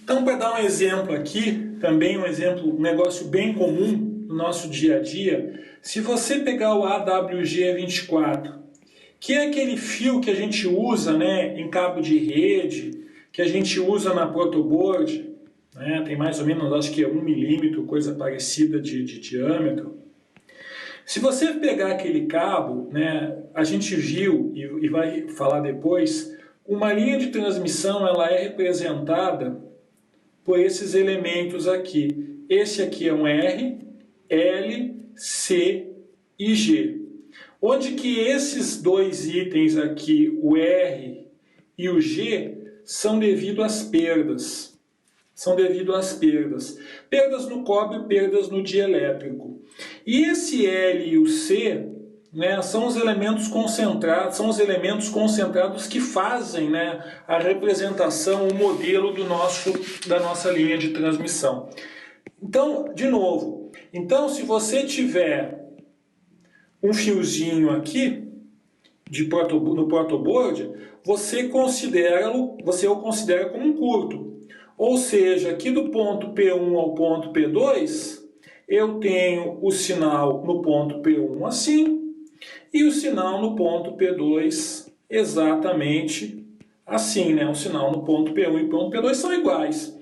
Então, para dar um exemplo aqui, também um exemplo, um negócio bem comum no nosso dia a dia, se você pegar o AWG24, que é aquele fio que a gente usa, né, em cabo de rede, que a gente usa na protoboard, né, tem mais ou menos, acho que é 1 milímetro, coisa parecida de diâmetro. Se você pegar aquele cabo, né, a gente viu, e vai falar depois, uma linha de transmissão ela é representada por esses elementos aqui. Esse aqui é um R, L, C e G. Onde que esses dois itens aqui, o R e o G, são devido às perdas. São devido às perdas. Perdas no cobre, perdas no dielétrico. E esse L e o C, né, são os elementos concentrados, que fazem, né, a representação, o modelo da nossa linha de transmissão. Então, de novo, se você tiver um fiozinho aqui no protoboard, você o considera como um curto. Ou seja, aqui do ponto P1 ao ponto P2, eu tenho o sinal no ponto P1 assim, e o sinal no ponto P2 exatamente assim, né? O sinal no ponto P1 e ponto P2 são iguais.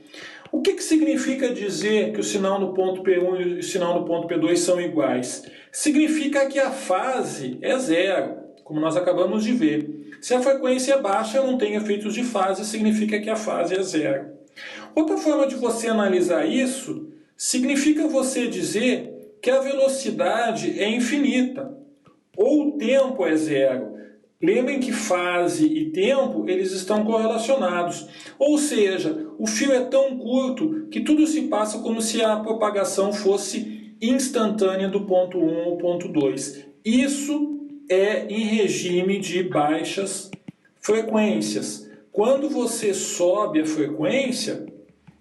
O que significa dizer que o sinal no ponto P1 e o sinal no ponto P2 são iguais? Significa que a fase é zero, como nós acabamos de ver. Se a frequência é baixa, eu não tenho efeitos de fase, significa que a fase é zero. Outra forma de você analisar isso significa você dizer que a velocidade é infinita, ou o tempo é zero. Lembrem que fase e tempo eles estão correlacionados, ou seja, o fio é tão curto que tudo se passa como se a propagação fosse instantânea do ponto 1 ao ponto 2. Isso é em regime de baixas frequências. Quando você sobe a frequência,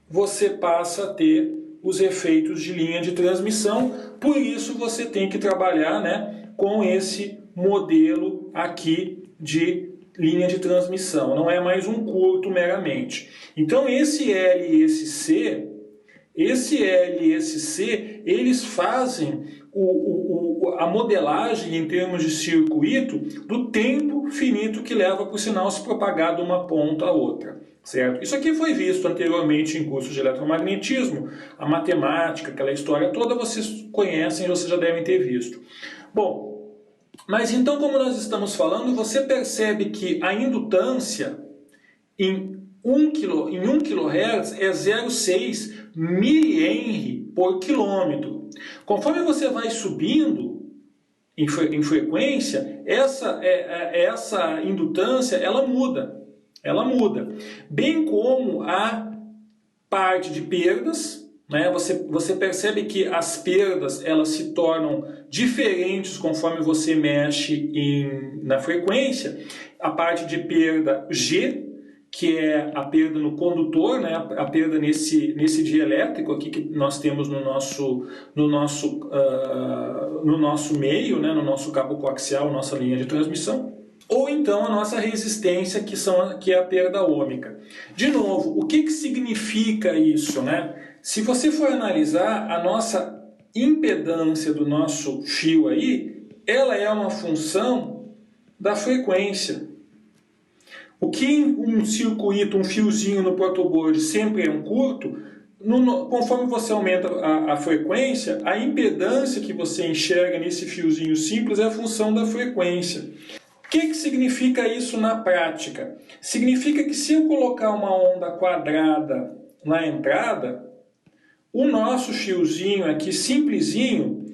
você passa a ter os efeitos de linha de transmissão, por isso você tem que trabalhar, né, com esse modelo aqui de linha de transmissão, não é mais um curto meramente. Então esse L e esse C, eles fazem a modelagem em termos de circuito do tempo finito que leva para o sinal se propagar de uma ponta a outra. Certo? Isso aqui foi visto anteriormente em cursos de eletromagnetismo, a matemática, aquela história toda, vocês conhecem, vocês já devem ter visto. Bom, mas então, como nós estamos falando, você percebe que a indutância em 1 kHz é 0,6 mH por quilômetro. Conforme você vai subindo em frequência, essa indutância ela muda. Bem como a parte de perdas, né? Você percebe que as perdas elas se tornam diferentes conforme você mexe na frequência. A parte de perda G, que é a perda no condutor, né? A perda nesse dielétrico aqui que nós temos no nosso meio, né? No nosso cabo coaxial, nossa linha de transmissão. Ou então a nossa resistência, que é a perda ômica. De novo, o que significa isso, né? Se você for analisar a nossa impedância do nosso fio aí, ela é uma função da frequência. O que um circuito, um fiozinho no protoboard sempre é um curto, conforme você aumenta a frequência, a impedância que você enxerga nesse fiozinho simples é a função da frequência. O que significa isso na prática? Significa que se eu colocar uma onda quadrada na entrada, o nosso fiozinho aqui simplesinho,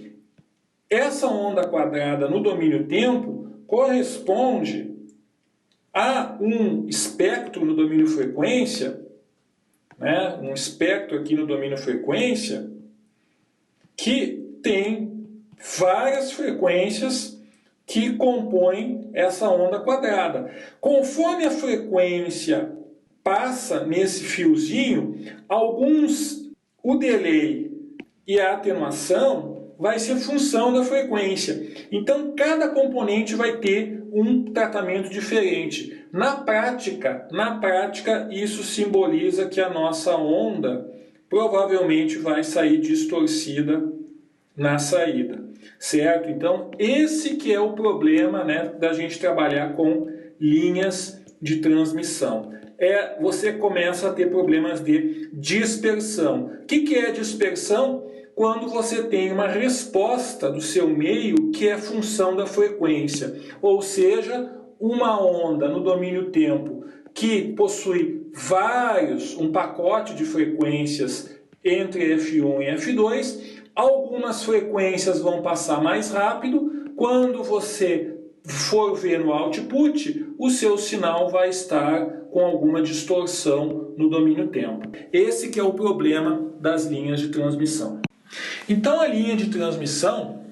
essa onda quadrada no domínio tempo corresponde a um espectro no domínio frequência, né? Um espectro aqui no domínio frequência, que tem várias frequências que compõem essa onda quadrada. Conforme a frequência passa nesse fiozinho, o delay e a atenuação vai ser função da frequência. Então, cada componente vai ter um tratamento diferente. Na prática, isso simboliza que a nossa onda provavelmente vai sair distorcida na saída, certo? Então, esse que é o problema, né, da gente trabalhar com linhas de transmissão. Você começa a ter problemas de dispersão. O que é dispersão? Quando você tem uma resposta do seu meio que é função da frequência, ou seja, uma onda no domínio tempo que possui um pacote de frequências entre F1 e F2, algumas frequências vão passar mais rápido. Quando você for ver no output, o seu sinal vai estar com alguma distorção no domínio tempo. Esse que é o problema das linhas de transmissão. Então a linha de transmissão,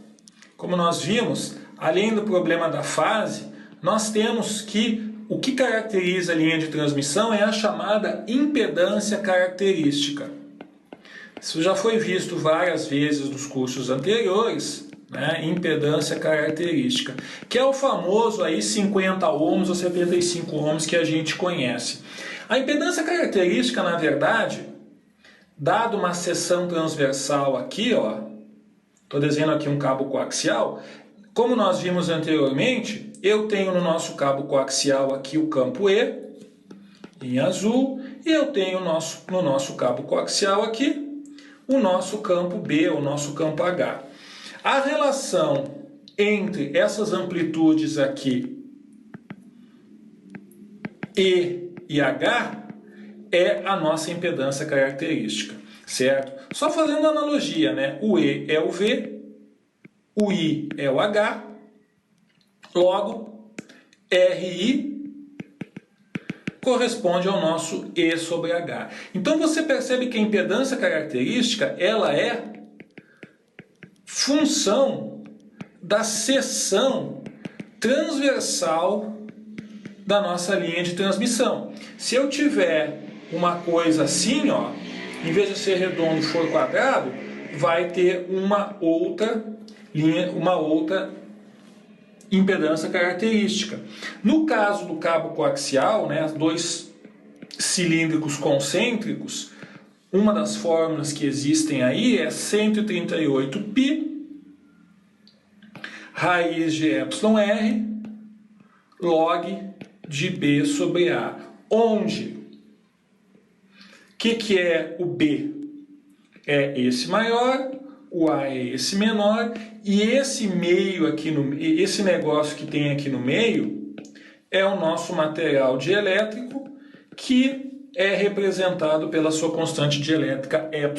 como nós vimos, além do problema da fase, nós temos que o que caracteriza a linha de transmissão é a chamada impedância característica. Isso já foi visto várias vezes nos cursos anteriores, né? Impedância característica, que é o famoso aí 50 ohms ou 75 ohms que a gente conhece. A impedância característica, na verdade, dado uma seção transversal aqui, ó, estou desenhando aqui um cabo coaxial, como nós vimos anteriormente, eu tenho no nosso cabo coaxial aqui o campo E, em azul, e eu tenho no nosso cabo coaxial aqui o nosso campo B, o nosso campo H. A relação entre essas amplitudes aqui, E e H, é a nossa impedância característica, certo? Só fazendo analogia, né? O E é o V, o I é o H, logo, RI corresponde ao nosso E sobre H. Então você percebe que a impedância característica, ela é função da seção transversal da nossa linha de transmissão. Se eu tiver uma coisa assim, ó, em vez de ser redondo for quadrado, vai ter uma outra impedância característica. No caso do cabo coaxial, né, dois cilíndricos concêntricos, uma das fórmulas que existem aí é 138π raiz de εr log de B sobre A, onde o que é o B? É esse maior, o A é esse menor, e esse meio aqui, esse negócio que tem aqui no meio, é o nosso material dielétrico, que é representado pela sua constante dielétrica εr.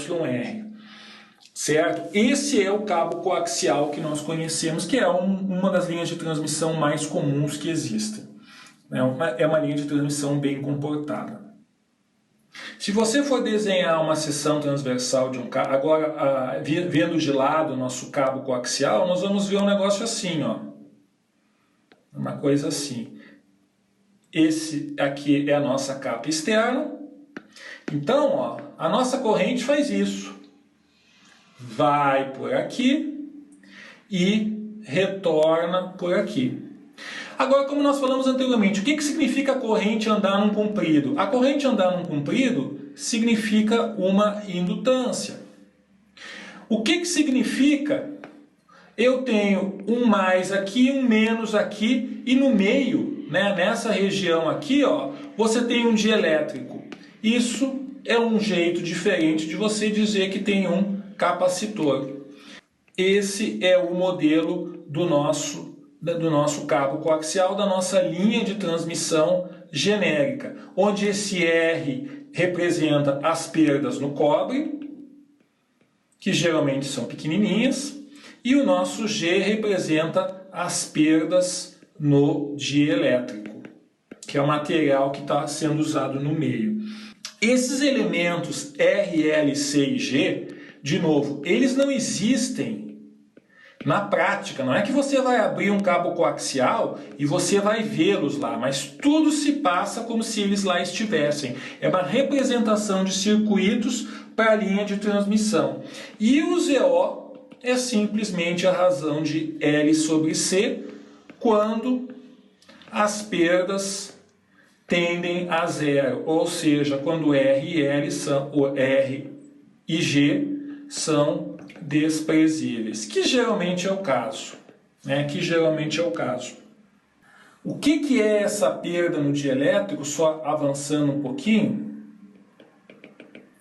Certo? Esse é o cabo coaxial que nós conhecemos, que é uma das linhas de transmissão mais comuns que existem. É uma linha de transmissão bem comportada. Se você for desenhar uma seção transversal de um cabo, agora vendo de lado o nosso cabo coaxial, nós vamos ver um negócio assim, ó. Uma coisa assim. Esse aqui é a nossa capa externa. Então, ó, a nossa corrente faz isso. Vai por aqui e retorna por aqui. Agora, como nós falamos anteriormente, o que significa a corrente andar num comprido? A corrente andar num comprido significa uma indutância. O que significa? Eu tenho um mais aqui, um menos aqui, e no meio, né, nessa região aqui, ó, você tem um dielétrico. Isso é um jeito diferente de você dizer que tem um capacitor. Esse é o modelo do nosso cabo coaxial, da nossa linha de transmissão genérica, onde esse R representa as perdas no cobre, que geralmente são pequenininhas, e o nosso G representa as perdas no dielétrico, que é o material que está sendo usado no meio. Esses elementos R, L, C e G, de novo, eles não existem na prática. Não é que você vai abrir um cabo coaxial e você vai vê-los lá, mas tudo se passa como se eles lá estivessem. É uma representação de circuitos para a linha de transmissão. E o ZO é simplesmente a razão de L sobre C quando as perdas tendem a zero, ou seja, quando R e L são, o R e G são desprezíveis, que geralmente é o caso, né? Que geralmente é o caso. O que é essa perda no dielétrico, só avançando um pouquinho?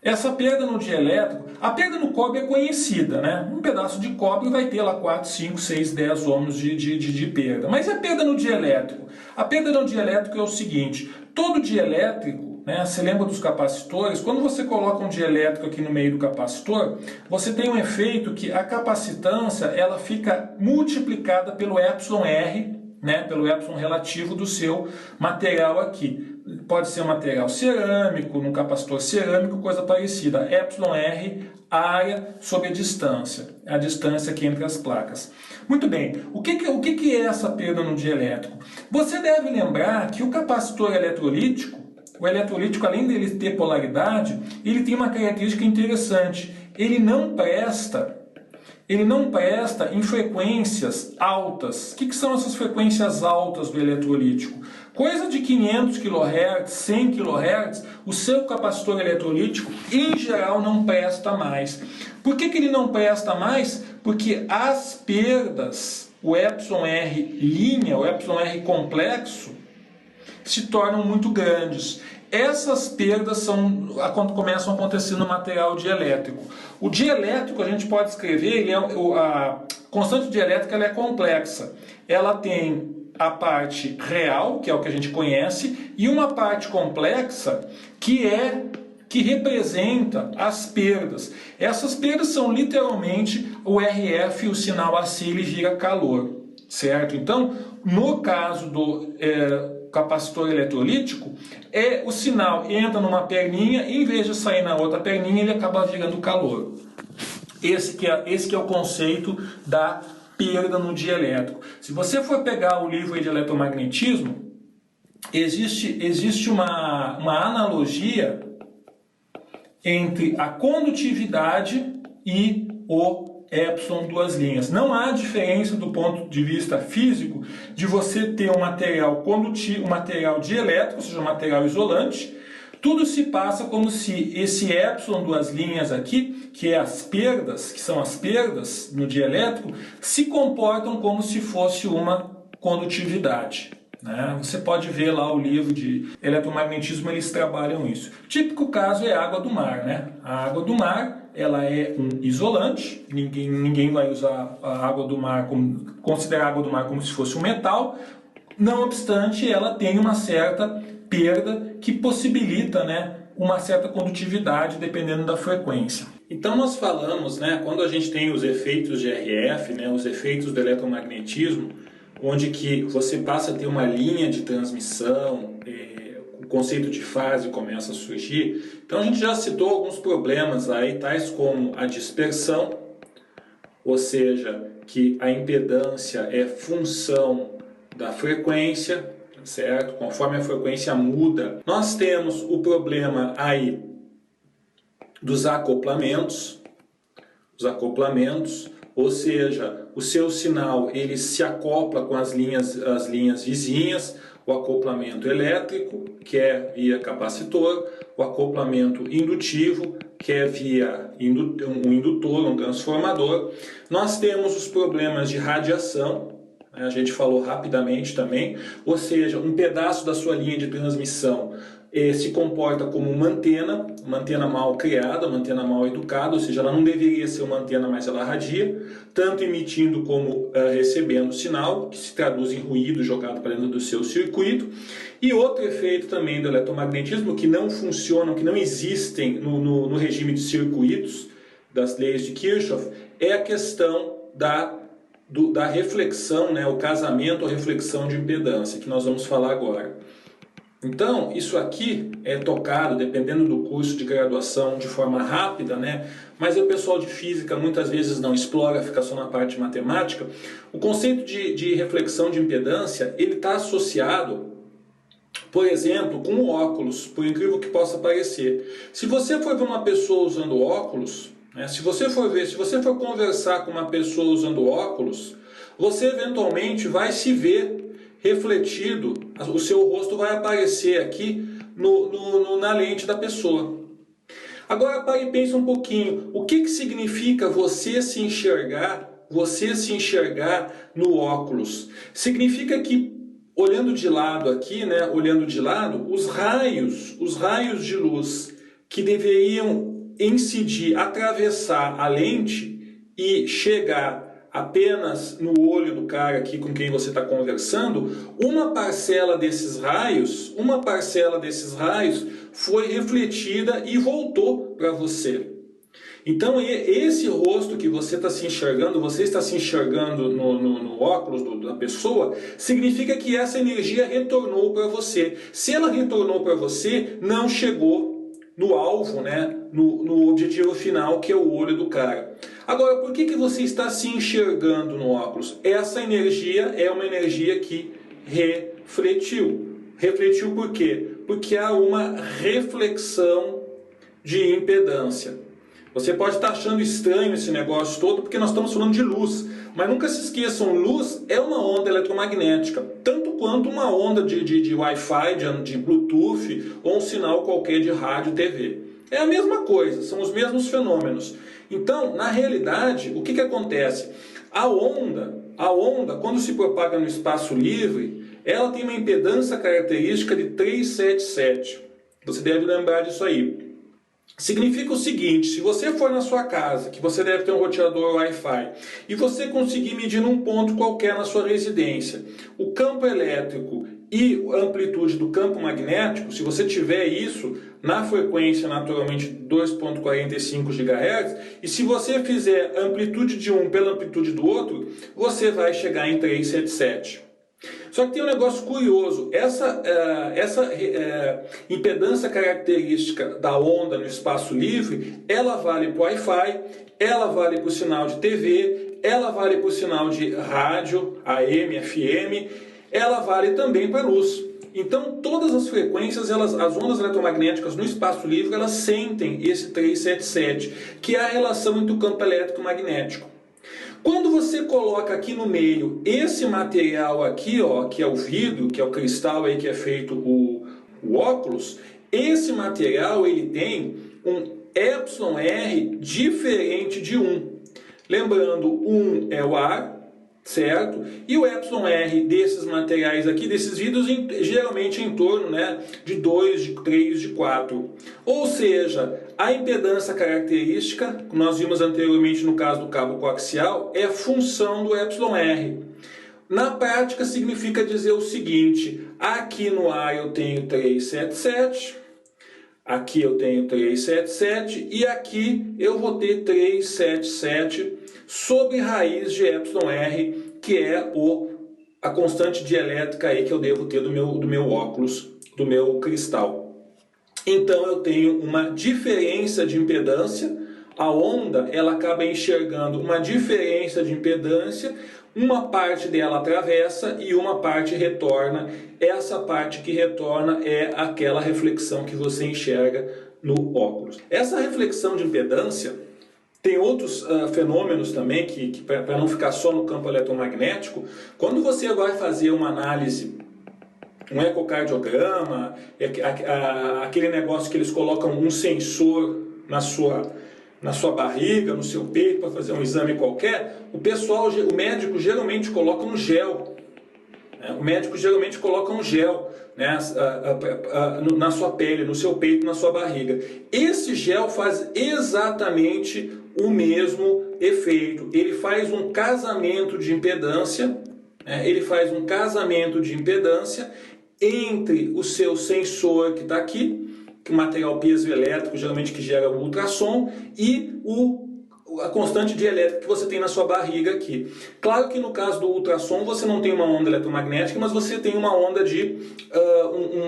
Essa perda no dielétrico, a perda no cobre é conhecida, né? Um pedaço de cobre vai ter lá 4, 5, 6, 10 ohms de perda. Mas e a perda no dielétrico? A perda no dielétrico é o seguinte, todo dielétrico, né, você lembra dos capacitores? Quando você coloca um dielétrico aqui no meio do capacitor, você tem um efeito que a capacitância ela fica multiplicada pelo εr, né, pelo epsilon relativo do seu material aqui. Pode ser um material cerâmico, num capacitor cerâmico, coisa parecida. εr, área sobre a distância aqui entre as placas. Muito bem, o que é essa perda no dielétrico? Você deve lembrar que o capacitor eletrolítico, o eletrolítico, além dele ter polaridade, ele tem uma característica interessante. Ele não presta em frequências altas. O que são essas frequências altas do eletrolítico? Coisa de 500 kHz, 100 kHz, o seu capacitor eletrolítico, em geral, não presta mais. Por que ele não presta mais? Porque as perdas, o εr', o εr complexo, se tornam muito grandes. Essas perdas começam a acontecer no material dielétrico. O dielétrico a gente pode escrever, a constante dielétrica ela é complexa. Ela tem a parte real, que é o que a gente conhece, e uma parte complexa que representa as perdas. Essas perdas são literalmente o RF, o sinal AC, ele vira calor, certo? Então, no caso do capacitor eletrolítico, o sinal entra numa perninha e em vez de sair na outra perninha, ele acaba virando calor. Esse que é o conceito da perda no dielétrico. Se você for pegar o livro de eletromagnetismo, existe uma analogia entre a condutividade e o epsilon duas linhas. Não há diferença do ponto de vista físico de você ter um material condutivo, um material dielétrico, ou seja, um material isolante. Tudo se passa como se esse epsilon duas linhas aqui, que são as perdas no dielétrico, se comportam como se fosse uma condutividade. Né? Você pode ver lá o livro de eletromagnetismo, eles trabalham isso. O típico caso é a água do mar. Né? A água do mar ela é um isolante, ninguém vai usar a água do mar, considerar a água do mar como se fosse um metal, não obstante ela tem uma certa perda que possibilita, né, uma certa condutividade dependendo da frequência. Então nós falamos, né, quando a gente tem os efeitos de RF, né, os efeitos do eletromagnetismo, onde que você passa a ter uma linha de transmissão, o conceito de fase começa a surgir. Então a gente já citou alguns problemas aí, tais como a dispersão, ou seja, que a impedância é função da frequência, certo? Conforme a frequência muda. Nós temos o problema aí dos acoplamentos, ou seja, o seu sinal ele se acopla com as linhas vizinhas, o acoplamento elétrico, que é via capacitor, o acoplamento indutivo, que é via um indutor, um transformador. Nós temos os problemas de radiação, a gente falou rapidamente também, ou seja, um pedaço da sua linha de transmissão se comporta como uma antena mal criada, uma antena mal educada, ou seja, ela não deveria ser uma antena, mas ela radia, tanto emitindo como recebendo sinal, que se traduz em ruído jogado para dentro do seu circuito. E outro efeito também do eletromagnetismo, que não funcionam, que não existem no regime de circuitos das leis de Kirchhoff, é a questão da reflexão, né, o casamento ou reflexão de impedância, que nós vamos falar agora. Então, isso aqui é tocado, dependendo do curso de graduação, de forma rápida, né? Mas o pessoal de física muitas vezes não explora, fica só na parte matemática. O conceito de reflexão de impedância, ele está associado, por exemplo, com o óculos, por incrível que possa parecer. Se você for ver uma pessoa usando óculos, Se você for ver, se você for conversar com uma pessoa usando óculos, você eventualmente vai se ver refletido, o seu rosto vai aparecer aqui na lente da pessoa. Agora pare e pense um pouquinho, o que significa você se enxergar no óculos? Significa que, olhando de lado aqui, olhando de lado, os raios de luz que deveriam incidir, atravessar a lente e chegar apenas no olho do cara aqui com quem você está conversando, uma parcela desses raios foi refletida e voltou para você. Então esse rosto que você está se enxergando, no óculos da pessoa, significa que essa energia retornou para você. Se ela retornou para você, não chegou no alvo, no objetivo final, que é o olho do cara. Agora, por que você está se enxergando no óculos? Essa energia é uma energia que refletiu. Refletiu por quê? Porque há uma reflexão de impedância. Você pode estar achando estranho esse negócio todo, porque nós estamos falando de luz. Mas nunca se esqueçam, luz é uma onda eletromagnética, tanto quanto uma onda de Wi-Fi, de Bluetooth, ou um sinal qualquer de rádio, TV. É a mesma coisa, são os mesmos fenômenos. Então, na realidade, o que acontece? A onda, quando se propaga no espaço livre, ela tem uma impedância característica de 377. Você deve lembrar disso aí. Significa o seguinte, se você for na sua casa, que você deve ter um roteador Wi-Fi, e você conseguir medir num ponto qualquer na sua residência, o campo elétrico e a amplitude do campo magnético, se você tiver isso na frequência naturalmente 2.45 GHz, e se você fizer a amplitude de um pela amplitude do outro, você vai chegar em 377. Só que tem um negócio curioso, essa impedância característica da onda no espaço livre, ela vale para o Wi-Fi, ela vale para o sinal de TV, ela vale para o sinal de rádio, AM, FM, ela vale também para a luz. Então todas as frequências, as ondas eletromagnéticas no espaço livre, elas sentem esse 377, que é a relação entre o campo elétrico e magnético. Quando você coloca aqui no meio esse material aqui, que é o vidro, que é o cristal aí que é feito o óculos, esse material ele tem um εr diferente de 1. Lembrando, 1 é o ar, certo? E o εr desses materiais aqui, desses vidros, geralmente em torno de 2, de 3, de 4. Ou seja, a impedância característica, que nós vimos anteriormente no caso do cabo coaxial, é função do εr. Na prática significa dizer o seguinte, aqui no ar eu tenho 377, aqui eu tenho 377 e aqui eu vou ter 377 sobre raiz de εr, que é a constante dielétrica aí que eu devo ter do meu óculos, do meu cristal. Então eu tenho uma diferença de impedância, a onda ela acaba enxergando uma diferença de impedância, uma parte dela atravessa e uma parte retorna. Essa parte que retorna é aquela reflexão que você enxerga no óculos. Essa reflexão de impedância tem outros fenômenos também, que para não ficar só no campo eletromagnético, quando você vai fazer uma análise, um ecocardiograma, aquele negócio que eles colocam um sensor na sua barriga, no seu peito, para fazer um exame qualquer, o médico geralmente coloca um gel. O médico geralmente coloca um gel na sua pele, no seu peito, na sua barriga. Esse gel faz exatamente o mesmo efeito. Ele faz um casamento de impedância, entre o seu sensor que está aqui, que é o material piezoelétrico, geralmente que gera o ultrassom, e a constante dielétrica que você tem na sua barriga aqui. Claro que no caso do ultrassom você não tem uma onda eletromagnética, mas você tem uma onda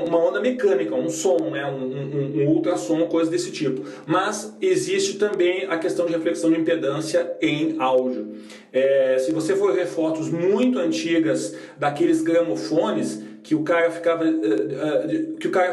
uma onda mecânica, um som, um ultrassom, coisa desse tipo. Mas existe também a questão de reflexão de impedância em áudio. Se você for ver fotos muito antigas daqueles gramofones que o cara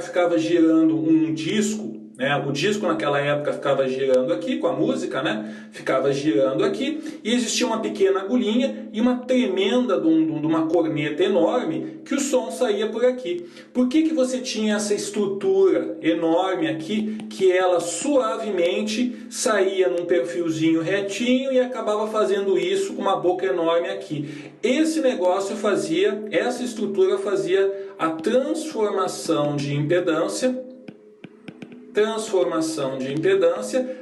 ficava girando um disco né? O disco naquela época ficava girando aqui com a música, né? Ficava girando aqui e existia uma pequena agulhinha e uma tremenda de uma corneta enorme que o som saía por aqui. Por que você tinha essa estrutura enorme aqui que ela suavemente saía num perfilzinho retinho e acabava fazendo isso com uma boca enorme aqui? Esse negócio fazia, essa estrutura fazia a transformação de impedância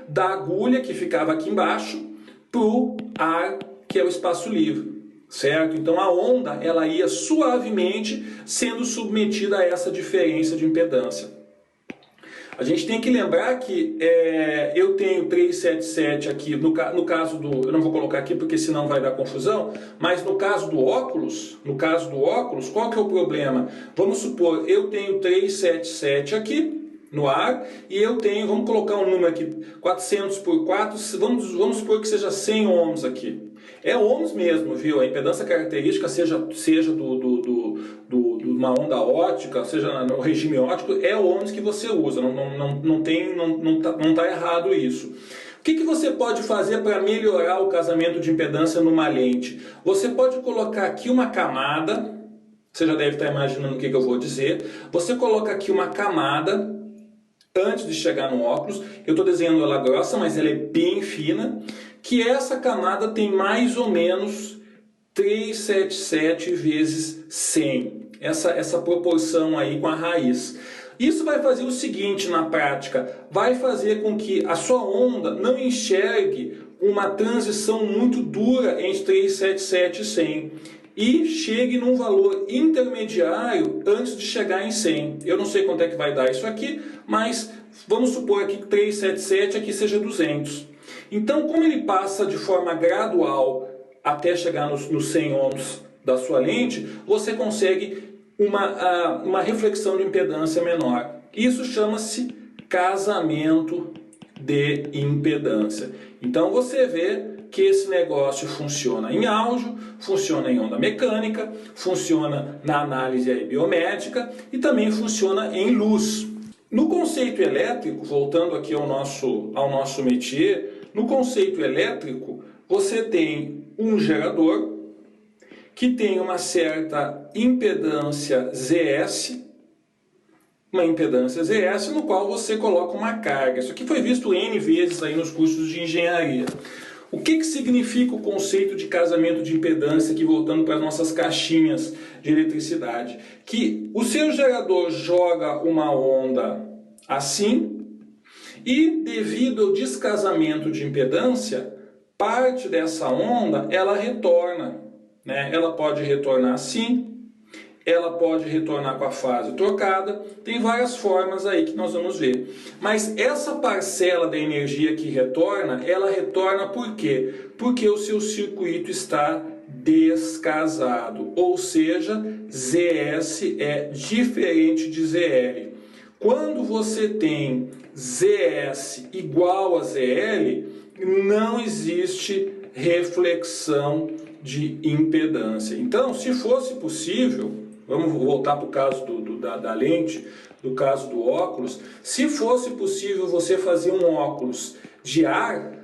da agulha que ficava aqui embaixo para o ar, que é o espaço livre, certo? Então a onda ela ia suavemente sendo submetida a essa diferença de impedância. A gente tem que lembrar que eu tenho 377 aqui, no caso do... Eu não vou colocar aqui porque senão vai dar confusão, mas no caso do óculos, qual que é o problema? Vamos supor, eu tenho 377 aqui, no ar, e eu tenho, vamos colocar um número aqui, 400 por 4, vamos supor que seja 100 ohms aqui. É ohms mesmo, viu? A impedância característica, seja de uma onda ótica, seja no regime óptico, é ohms que você usa, não tá errado isso. O que você pode fazer para melhorar o casamento de impedância numa lente? Você pode colocar aqui uma camada, você já deve estar imaginando o que eu vou dizer, você coloca aqui uma camada, antes de chegar no óculos, eu estou desenhando ela grossa, mas ela é bem fina, que essa camada tem mais ou menos 377 vezes 100, essa proporção aí com a raiz. Isso vai fazer o seguinte na prática, vai fazer com que a sua onda não enxergue uma transição muito dura entre 377 e 100. E chegue num valor intermediário antes de chegar em 100. Eu não sei quanto é que vai dar isso aqui, mas vamos supor aqui que 377 aqui seja 200. Então, como ele passa de forma gradual até chegar nos 100 ohms da sua lente, você consegue uma reflexão de impedância menor. Isso chama-se casamento de impedância. Então você vê que esse negócio funciona em áudio, funciona em onda mecânica, funciona na análise biomédica e também funciona em luz. No conceito elétrico, voltando aqui ao nosso métier, no conceito elétrico você tem um gerador que tem uma certa impedância ZS, no qual você coloca uma carga. Isso aqui foi visto N vezes aí nos cursos de engenharia. O que significa o conceito de casamento de impedância, aqui voltando para as nossas caixinhas de eletricidade? Que o seu gerador joga uma onda assim e, devido ao descasamento de impedância, parte dessa onda ela retorna, né? Ela pode retornar assim, ela pode retornar com a fase trocada, tem várias formas aí que nós vamos ver. Mas essa parcela da energia que retorna, ela retorna por quê? Porque o seu circuito está descasado, ou seja, ZS é diferente de ZL. Quando você tem ZS igual a ZL, não existe reflexão de impedância. Então, se fosse possível, vamos voltar para o caso da lente, do caso do óculos, se fosse possível você fazer um óculos de ar,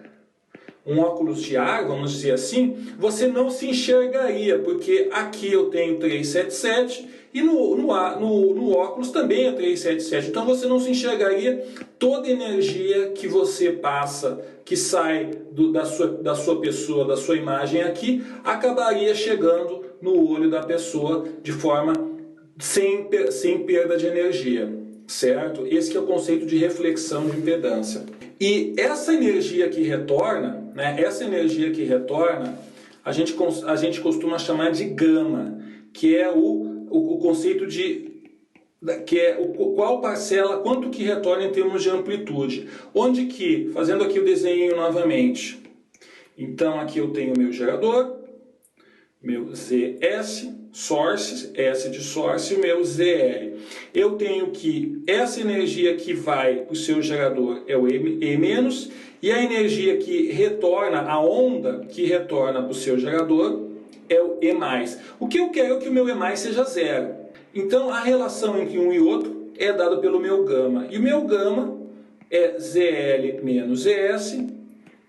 vamos dizer assim, você não se enxergaria, porque aqui eu tenho 377 e no óculos também é 377, então você não se enxergaria toda a energia que você passa, que sai da sua pessoa, da sua imagem aqui, acabaria chegando no olho da pessoa de forma sem perda de energia, certo? Esse que é o conceito de reflexão de impedância. E essa energia que retorna, né, a gente costuma chamar de gama, que é o conceito de qual parcela, quanto que retorna em termos de amplitude. Onde que, fazendo aqui o desenho novamente, então aqui eu tenho o meu gerador, meu ZS, source, S de source, e o meu ZL. Eu tenho que essa energia que vai para o seu gerador é o E-, e a energia que retorna, a onda que retorna para o seu gerador é o E+. O que eu quero é que o meu E+ seja zero. Então a relação entre um e outro é dada pelo meu gama. E o meu gama é ZL menos ZS,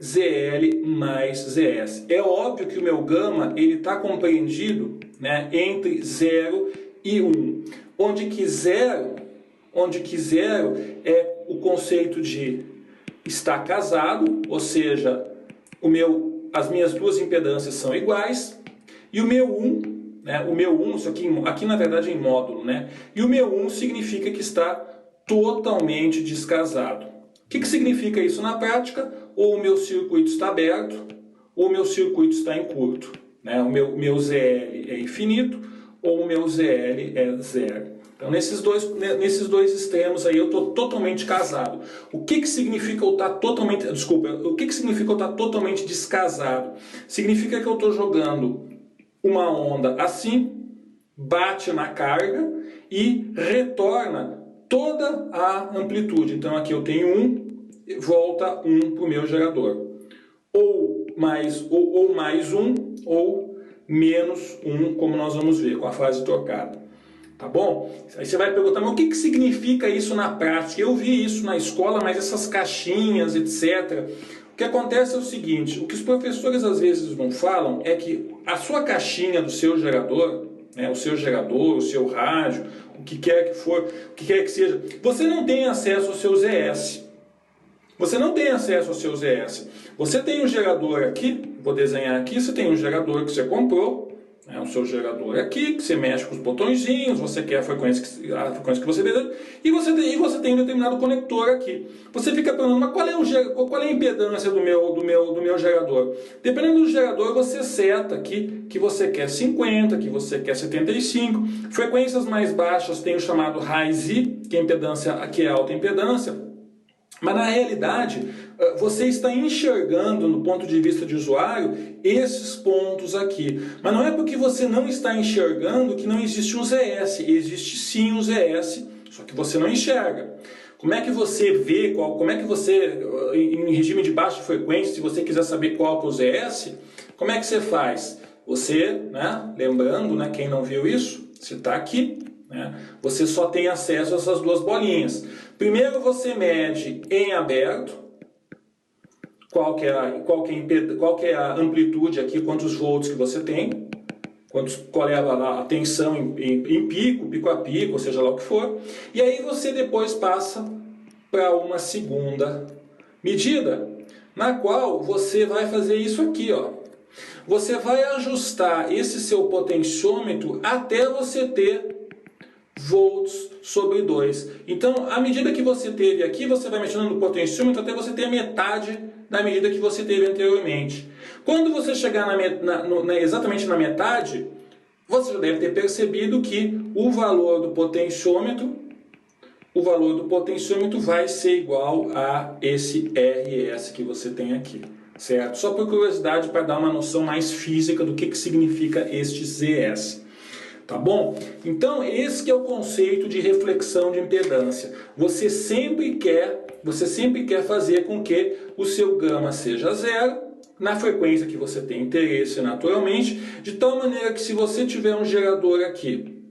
ZL mais ZS. É óbvio que o meu gama está compreendido, né, entre 0 e 1, onde que 0 é o conceito de estar casado, ou seja, as minhas duas impedâncias são iguais, e o meu 1, né, isso aqui na verdade é em módulo, né, e o meu 1 significa que está totalmente descasado. O que significa isso na prática? Ou o meu circuito está aberto, ou o meu circuito está em curto. Né? O meu ZL é infinito, ou o meu ZL é zero. Então, nesses dois extremos aí, eu estou totalmente casado. O que significa eu estar totalmente... Desculpa, o que significa eu estar totalmente descasado? Significa que eu estou jogando uma onda assim, bate na carga e retorna toda a amplitude. Então, aqui eu tenho 1, volta 1 para o meu gerador. Ou mais 1, ou menos 1, como nós vamos ver, com a fase trocada. Tá bom? Aí você vai perguntar, mas o que significa isso na prática? Eu vi isso na escola, mas essas caixinhas, etc. O que acontece é o seguinte, o que os professores às vezes não falam é que a sua caixinha do seu gerador, né, o seu gerador, o seu rádio, o que quer que for, o que quer que seja, você não tem acesso ao seu ZS. Você não tem acesso ao seu ZS. Você tem um gerador aqui, vou desenhar aqui, você tem um gerador que você comprou, né, o seu gerador aqui, que você mexe com os botõezinhos, você quer a frequência que você deseja, e você tem um determinado conector aqui. Você fica perguntando, mas qual é a impedância do meu gerador? Dependendo do gerador, você seta aqui que você quer 50, que você quer 75. Frequências mais baixas tem o chamado high Z, que é impedância, que é alta impedância. Mas na realidade, você está enxergando, no ponto de vista de usuário, esses pontos aqui. Mas não é porque você não está enxergando que não existe um ZS. Existe sim um ZS, só que você não enxerga. Como é que você vê, como é que você, em regime de baixa frequência, se você quiser saber qual é o ZS, como é que você faz? Você, né, lembrando, né, quem não viu isso, você está aqui, né, você só tem acesso a essas duas bolinhas. Primeiro você mede em aberto, qual que é a amplitude aqui, quantos volts que você tem, qual é a tensão em pico a pico, ou seja lá o que for. E aí você depois passa para uma segunda medida, na qual você vai fazer isso aqui, ó. Você vai ajustar esse seu potenciômetro até você ter volts sobre 2. Então, à medida que você teve aqui, você vai mexendo no potenciômetro até você ter a metade da medida que você teve anteriormente. Quando você chegar exatamente na metade, você já deve ter percebido que o valor do potenciômetro vai ser igual a esse RS que você tem aqui. Certo? Só por curiosidade, para dar uma noção mais física do que significa este ZS. Tá bom? Então, esse que é o conceito de reflexão de impedância. Você sempre quer fazer com que o seu gama seja zero, na frequência que você tem interesse naturalmente, de tal maneira que se você tiver um gerador aqui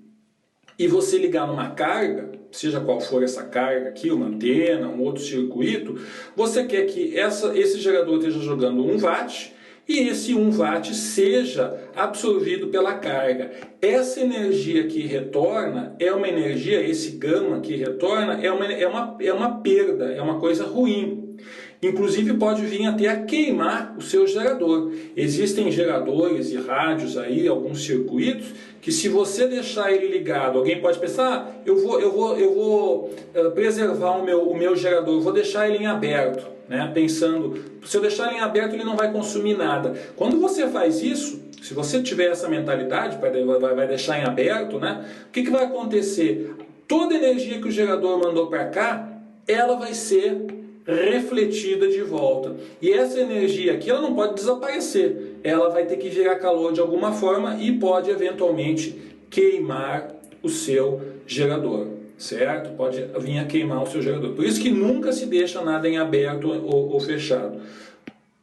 e você ligar numa carga, seja qual for essa carga aqui, uma antena, um outro circuito, você quer que esse gerador esteja jogando 1 watt e esse 1 watt seja absorvido pela carga. Essa energia que retorna é uma energia, esse gama que retorna é uma perda, é uma coisa ruim. Inclusive pode vir até a queimar o seu gerador. Existem geradores e rádios aí, alguns circuitos, que se você deixar ele ligado, alguém pode pensar, eu vou preservar o meu gerador, eu vou deixar ele em aberto, né? Pensando, se eu deixar ele em aberto ele não vai consumir nada. Quando você faz isso, se você tiver essa mentalidade, vai deixar em aberto, né? O que vai acontecer? Toda a energia que o gerador mandou para cá, ela vai ser refletida de volta. E essa energia aqui ela não pode desaparecer. Ela vai ter que virar calor de alguma forma e pode eventualmente queimar o seu gerador. Certo? Pode vir a queimar o seu gerador. Por isso que nunca se deixa nada em aberto ou fechado.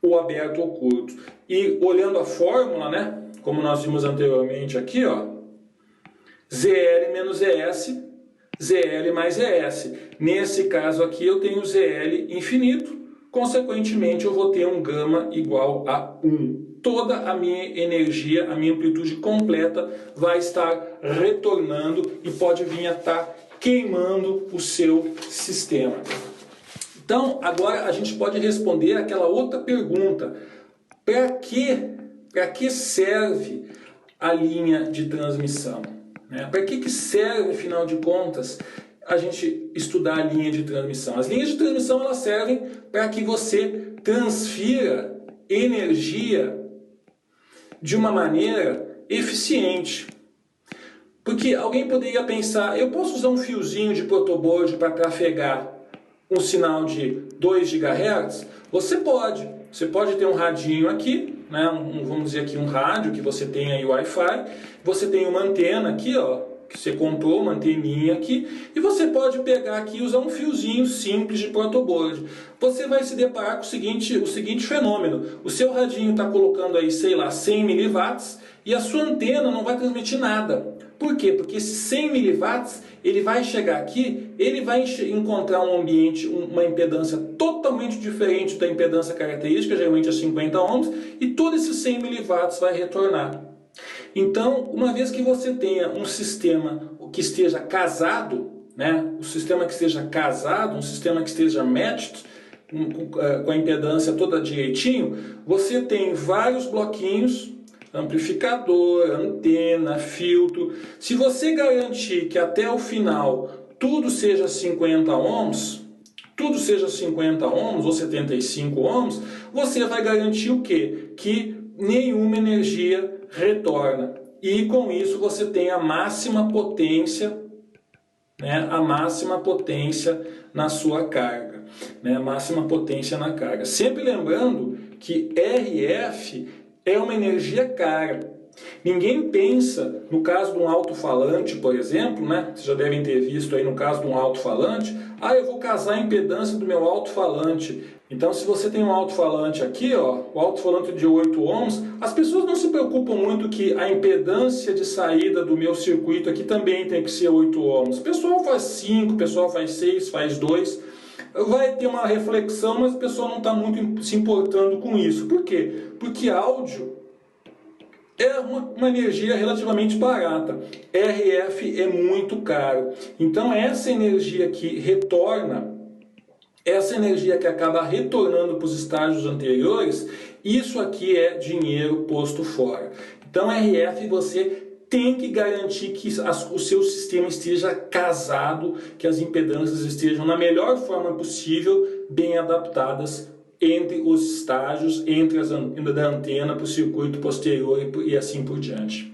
Ou aberto ou curto. E olhando a fórmula, né? Como nós vimos anteriormente aqui, ó. ZL menos ES ZL mais ES. Nesse caso aqui eu tenho ZL infinito, consequentemente eu vou ter um gama igual a 1. Toda a minha energia, a minha amplitude completa vai estar retornando e pode vir a estar queimando o seu sistema. Então, agora a gente pode responder aquela outra pergunta. Para que serve a linha de transmissão? Para que serve, afinal de contas, a gente estudar a linha de transmissão? As linhas de transmissão elas servem para que você transfira energia de uma maneira eficiente. Porque alguém poderia pensar, eu posso usar um fiozinho de protoboard para trafegar um sinal de 2 GHz? Você pode ter um radinho aqui, né? Vamos dizer aqui um rádio que você tem aí Wi-Fi, você tem uma antena aqui, ó, que você comprou, uma anteninha aqui, e você pode pegar aqui e usar um fiozinho simples de protoboard. Você vai se deparar com o seguinte fenômeno: o seu radinho está colocando aí, sei lá, 100 miliwatts e a sua antena não vai transmitir nada. Por quê? Porque esse 100 miliwatts, ele vai chegar aqui, ele vai encontrar um ambiente, uma impedância totalmente diferente da impedância característica, geralmente é 50 ohms, e todo esse 100 miliwatts vai retornar. Então, uma vez que você tenha um sistema que esteja casado, né, um sistema que esteja matched, com a impedância toda direitinho, você tem vários bloquinhos, amplificador, antena, filtro. Se você garantir que até o final tudo seja 50 ohms, ou 75 ohms, você vai garantir o quê? Que nenhuma energia retorna. E com isso você tem a máxima potência, né? A máxima potência na sua carga, né? A máxima potência na carga. Sempre lembrando que RF é uma energia cara. Ninguém pensa, no caso de um alto-falante, por exemplo, né? Vocês já devem ter visto aí no caso de um alto-falante, eu vou casar a impedância do meu alto-falante. Então, se você tem um alto-falante aqui, ó, o alto-falante de 8 ohms, as pessoas não se preocupam muito que a impedância de saída do meu circuito aqui também tem que ser 8 ohms. O pessoal faz 5, o pessoal faz 6, faz 2. Vai ter uma reflexão, mas o pessoal não está muito se importando com isso. Por quê? Porque áudio é uma energia relativamente barata. RF é muito caro. Então essa energia que retorna, essa energia que acaba retornando para os estágios anteriores, isso aqui é dinheiro posto fora. Então RF você tem que garantir que o seu sistema esteja casado, que as impedâncias estejam na melhor forma possível, bem adaptadas entre os estágios, entre da antena para o circuito posterior e assim por diante.